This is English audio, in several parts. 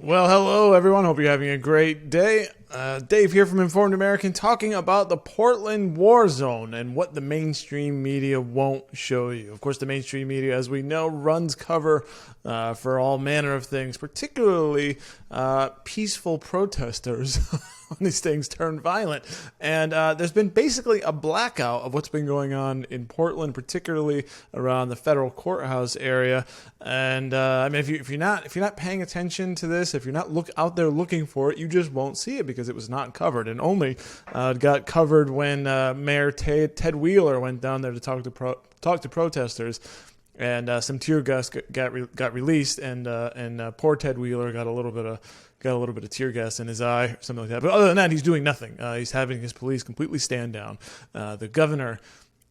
Well, hello everyone. Hope you're having a great day. Dave here from Informed American talking about the Portland war zone and what the mainstream media won't show you. Of course, the mainstream media, as we know, runs cover for all manner of things, particularly peaceful protesters when these things turn violent. And there's been basically a blackout of what's been going on in Portland, particularly around the federal courthouse area. And I mean, if you're not paying attention to this, if you're not out there looking for it, you just won't see it because it was not covered, and only got covered when Mayor Ted Wheeler went down there to talk to protesters, and some tear gas got released, and poor Ted Wheeler got a little bit of tear gas in his eye, or something like that. But other than that, he's doing nothing. He's having his police completely stand down. The governor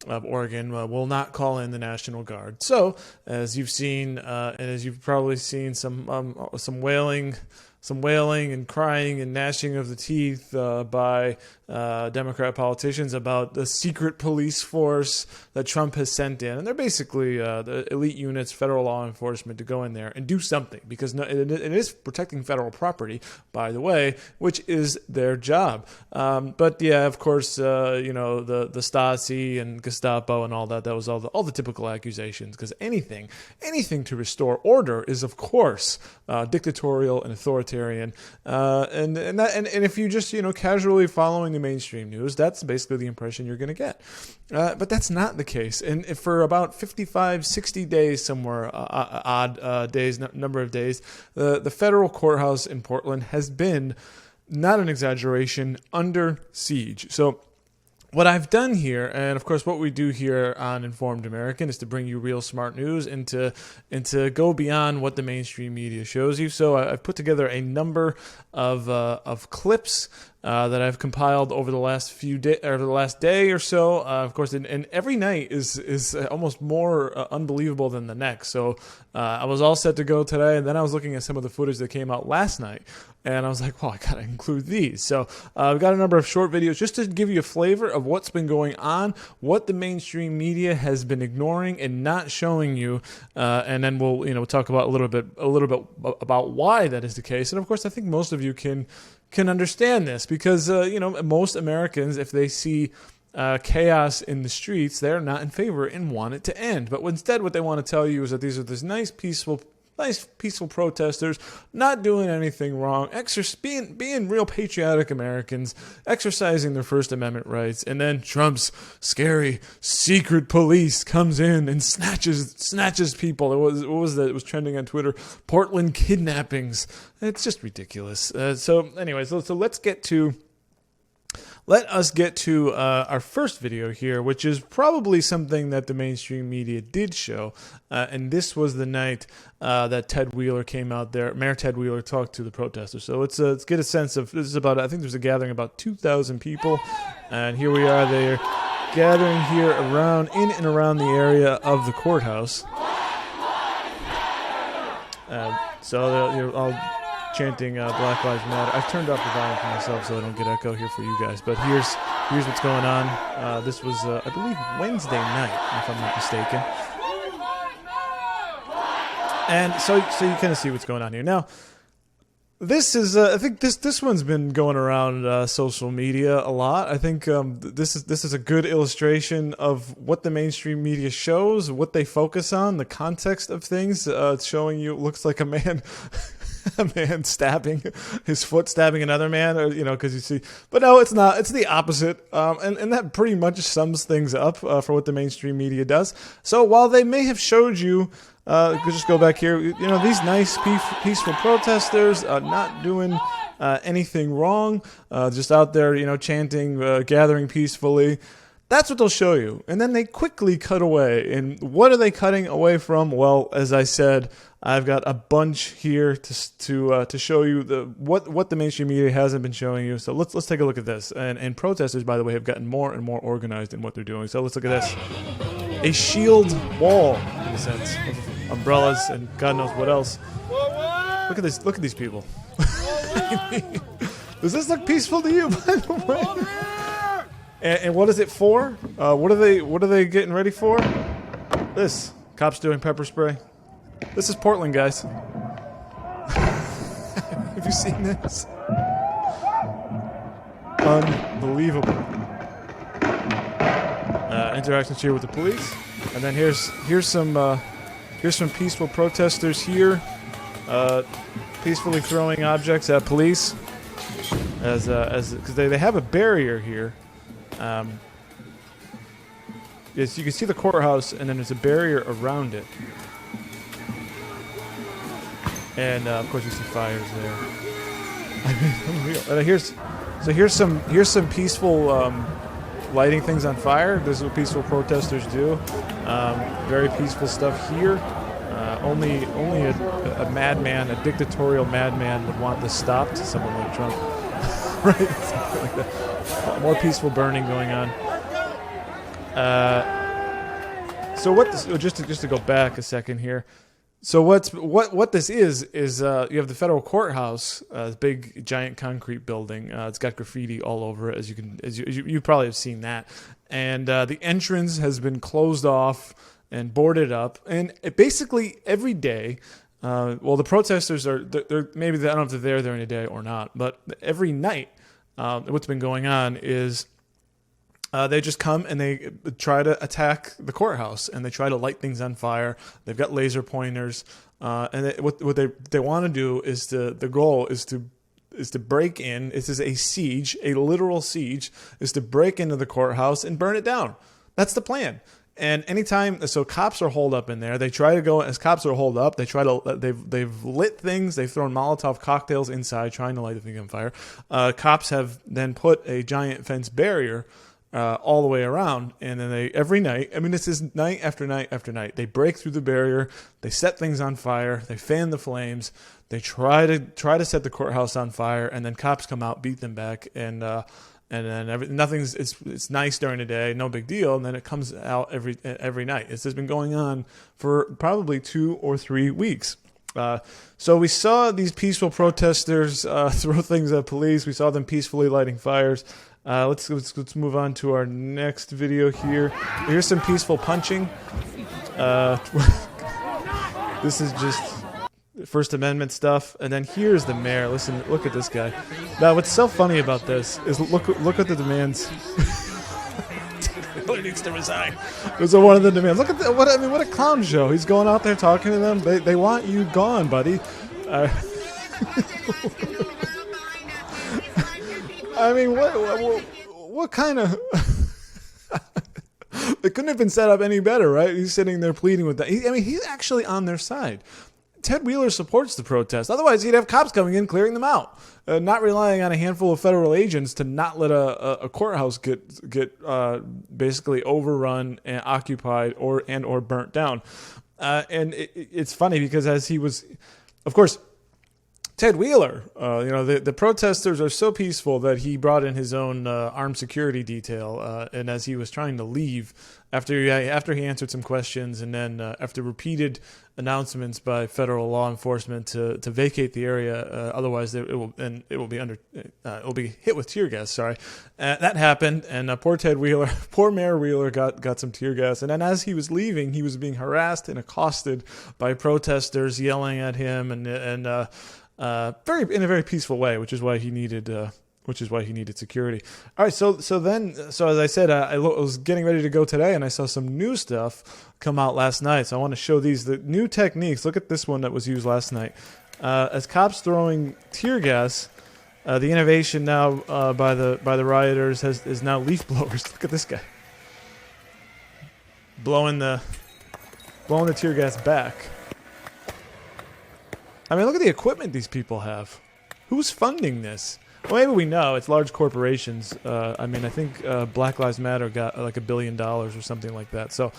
of Oregon will not call in the National Guard. So, as you've seen, and as you've probably seen, some wailing and crying and gnashing of the teeth by Democrat politicians about the secret police force that Trump has sent in. And they're basically the elite units, federal law enforcement, to go in there and do something, because it is protecting federal property, by the way, which is their job. But yeah, of course, the Stasi and Gestapo and all that was all the typical accusations, because anything to restore order is, of course, dictatorial and authoritarian. And if you just, casually following the mainstream news, that's basically the impression you're going to get. But that's not the case. And for about 55, 60 days somewhere, odd days, number of days, the federal courthouse in Portland has been, not an exaggeration, under siege. So what I've done here, and of course what we do here on Informed American, is to bring you real smart news and to go beyond what the mainstream media shows you. So I've put together a number of clips that I've compiled over the last the last day or so. Of course, and every night is almost more unbelievable than the next. So I was all set to go today, and then I was looking at some of the footage that came out last night, and I was like, well, I gotta include these. So I've got a number of short videos just to give you a flavor of what's been going on, what the mainstream media has been ignoring and not showing you, and then we'll talk about a little bit about why that is the case. And of course, I think most of you can understand this, because most Americans, if they see chaos in the streets, they're not in favor and want it to end. But instead, what they want to tell you is that these are these nice peaceful protesters, not doing anything wrong, being real patriotic Americans, exercising their First Amendment rights, and then Trump's scary secret police comes in and snatches people. What was that? It was trending on Twitter. Portland kidnappings. It's just ridiculous. So anyways, so let us get to our first video here, which is probably something that the mainstream media did show. And this was the night that Ted Wheeler came out there. Mayor Ted Wheeler talked to the protesters. So let's get a sense of, this is about, I think there's a gathering of about 2,000 people. And here we are, they're gathering here in and around the area of the courthouse. So they're all chanting Black Lives Matter. I've turned off the volume for myself so I don't get echo here for you guys. But here's what's going on. This was, I believe, Wednesday night, if I'm not mistaken. And so you kind of see what's going on here. Now, this is, I think this one's been going around social media a lot. I think this is a good illustration of what the mainstream media shows, what they focus on, the context of things. It's showing you, it looks like a man stabbing another man, or because you see, but no, it's not. It's the opposite, and that pretty much sums things up for what the mainstream media does. So while they may have showed you, just go back here, these nice peaceful protesters not doing anything wrong, just out there, chanting, gathering peacefully. That's what they'll show you. And then they quickly cut away. And what are they cutting away from? Well, as I said, I've got a bunch here to show you what the mainstream media hasn't been showing you. So let's take a look at this. And protesters, by the way, have gotten more and more organized in what they're doing. So let's look at this. A shield wall, in a sense, of umbrellas and God knows what else. Look at this. Look at these people. Does this look peaceful to you, by the way? And what is it for? What are they getting ready for? This. Cops doing pepper spray. This is Portland, guys. Have you seen this? Unbelievable. Interactions here with the police, and then here's some peaceful protesters here, peacefully throwing objects at police, because they have a barrier here. Yes, you can see the courthouse, and then there's a barrier around it, and of course you see fires there. I mean, unreal. Here's some peaceful lighting things on fire. This is what peaceful protesters do. Very peaceful stuff here. Only a madman, a dictatorial madman, would want this stopped. Someone like Trump, right? Something like that. More peaceful burning going on. So what this, just to go back a second here. So what this is you have the federal courthouse, this big giant concrete building. It's got graffiti all over it, as you probably have seen that, and the entrance has been closed off and boarded up, and basically every day. Well, the protesters they're maybe I don't know if they're there during the day or not, but every night, what's been going on is. They just come and they try to attack the courthouse, and they try to light things on fire. They've got laser pointers, and what they want to do is the goal is to break in. This is a siege, a literal siege, is to break into the courthouse and burn it down. That's the plan. And anytime, so cops are holed up in there. They try to go, as cops are holed up, they've lit things. They've thrown Molotov cocktails inside, trying to light the thing on fire. Cops have then put a giant fence barrier all the way around, and then they every night. I mean, this is night after night after night. They break through the barrier. They set things on fire. They fan the flames. They try to set the courthouse on fire, and then cops come out, beat them back, and then it's nice during the day, no big deal, and then it comes out every night. This has been going on for probably 2 or 3 weeks. So we saw these peaceful protesters throw things at police. We saw them peacefully lighting fires. Let's move on to our next video here. Here's some peaceful punching. This is just First Amendment stuff, and then here's the mayor. Listen, look at this guy. Now, what's so funny about this is look at the demands. He needs to resign. Those are one of the demands. Look at what a clown show. He's going out there talking to them. They want you gone, buddy. I mean, what kind of... It couldn't have been set up any better, right? He's sitting there pleading with that. He's actually on their side. Ted Wheeler supports the protest. Otherwise, he'd have cops coming in, clearing them out, not relying on a handful of federal agents to not let a courthouse get basically overrun and occupied or burnt down. And it's funny because as he was, of course, Ted Wheeler, the protesters are so peaceful that he brought in his own armed security detail, and as he was trying to leave, after he answered some questions, and then after repeated announcements by federal law enforcement to vacate the area, otherwise it will be hit with tear gas. Sorry, that happened, and poor Mayor Wheeler got some tear gas, and then as he was leaving, he was being harassed and accosted by protesters yelling at him and in a very peaceful way, which is why he needed security. All right, so as I said, I was getting ready to go today, and I saw some new stuff come out last night. So I want to show the new techniques. Look at this one that was used last night. As cops throwing tear gas, the innovation now by the rioters is now leaf blowers. Look at this guy blowing the tear gas back. I mean, look at the equipment these people have. Who's funding this? Well, maybe we know it's large corporations. I think Black Lives Matter got like $1 billion or something like that. So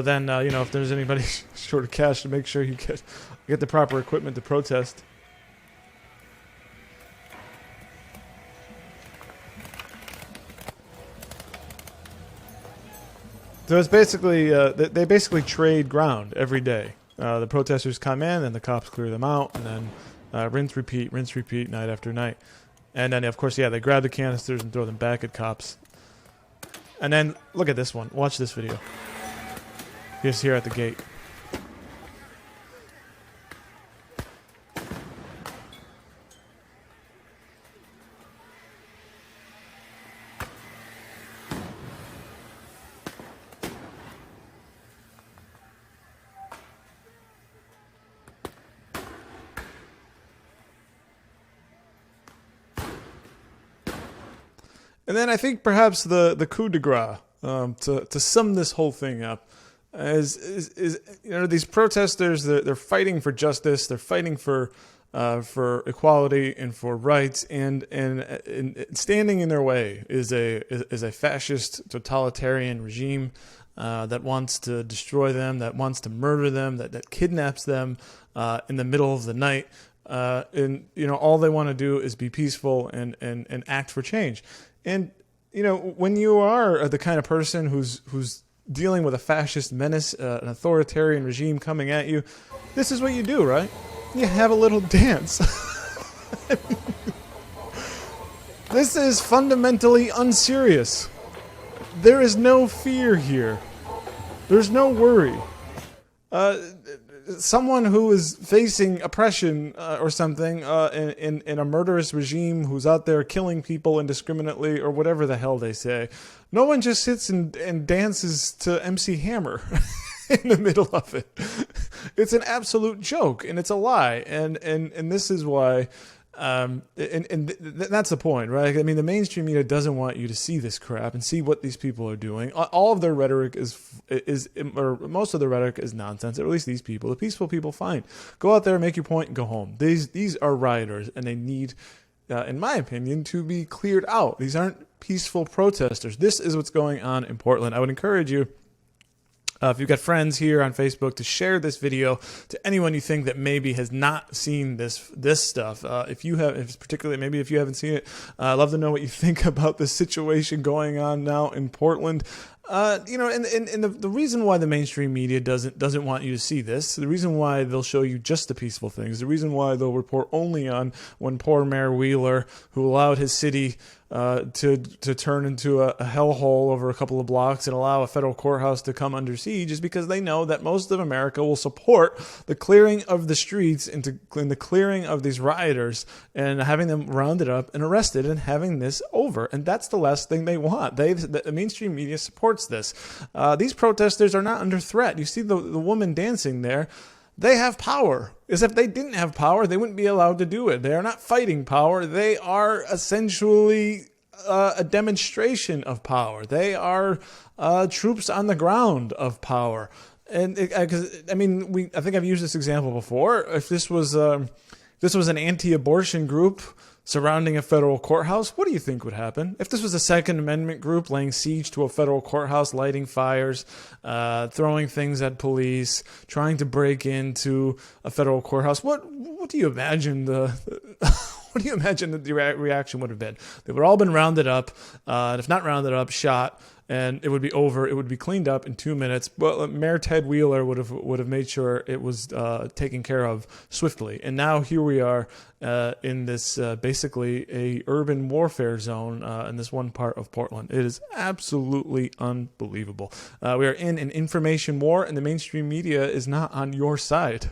then if there's anybody short of cash, to make sure you get the proper equipment to protest. So it's basically they basically trade ground every day. The protesters come in, and the cops clear them out, and then rinse, repeat, night after night. And then, of course, they grab the canisters and throw them back at cops. And then, look at this one. Watch this video. He's here at the gate. And then I think perhaps the coup de grace, to sum this whole thing up, is these protesters, they're fighting for justice, they're fighting for equality and for rights, and standing in their way is a fascist totalitarian regime that wants to destroy them, that wants to murder them, that kidnaps them in the middle of the night. And all they want to do is be peaceful and act for change. And when you are the kind of person who's dealing with a fascist menace, an authoritarian regime coming at you, this is what you do, right? You have a little dance. This is fundamentally unserious. There is no fear here. There's no worry. Someone who is facing oppression or something in a murderous regime who's out there killing people indiscriminately or whatever the hell they say, no one just sits and dances to MC Hammer in the middle of it. It's an absolute joke, and it's a lie, and this is why. That's the point, right? I mean, the mainstream media doesn't want you to see this crap and see what these people are doing. All of their rhetoric or most of the rhetoric is nonsense. Or at least these people, the peaceful people, fine. Go out there, make your point, and go home. These are rioters, and they need, in my opinion, to be cleared out. These aren't peaceful protesters. This is what's going on in Portland. I would encourage you, if you've got friends here on Facebook, to share this video to anyone you think that maybe has not seen this stuff. If you have, particularly maybe if you haven't seen it, I'd love to know what you think about the situation going on now in Portland. And the reason why the mainstream media doesn't want you to see this, the reason why they'll show you just the peaceful things, the reason why they'll report only on when poor Mayor Wheeler, who allowed his city to turn into a hellhole over a couple of blocks and allow a federal courthouse to come under siege, is because they know that most of America will support the clearing of the streets and the clearing of these rioters and having them rounded up and arrested and having this over. And that's the last thing they want. The mainstream media supports this. These protesters are not under threat. You see the woman dancing there. They have power. As if they didn't have power, they wouldn't be allowed to do it. They are not fighting power. They are essentially a demonstration of power. They are troops on the ground of power. And I think I've used this example before. If this was an anti-abortion group surrounding a federal courthouse, what do you think would happen? If this was a Second Amendment group laying siege to a federal courthouse, lighting fires, throwing things at police, trying to break into a federal courthouse, what do you imagine what do you imagine the reaction would have been? They would have all been rounded up, and if not rounded up, shot, and it would be over. It would be cleaned up in 2 minutes. But Mayor Ted Wheeler would have made sure it was taken care of swiftly. And now here we are in this basically a urban warfare zone in this one part of Portland. It is absolutely unbelievable. We are in an information war, and the mainstream media is not on your side.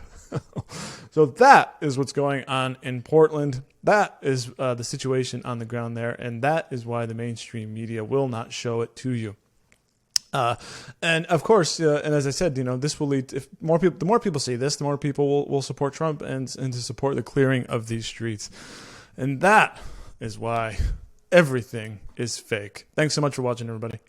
So that is what's going on in Portland. That is the situation on the ground there, and that is why the mainstream media will not show it to you. And of course, and as I said, this will lead. If the more people see this, the more people will support Trump and to support the clearing of these streets, and that is why everything is fake. Thanks so much for watching, everybody.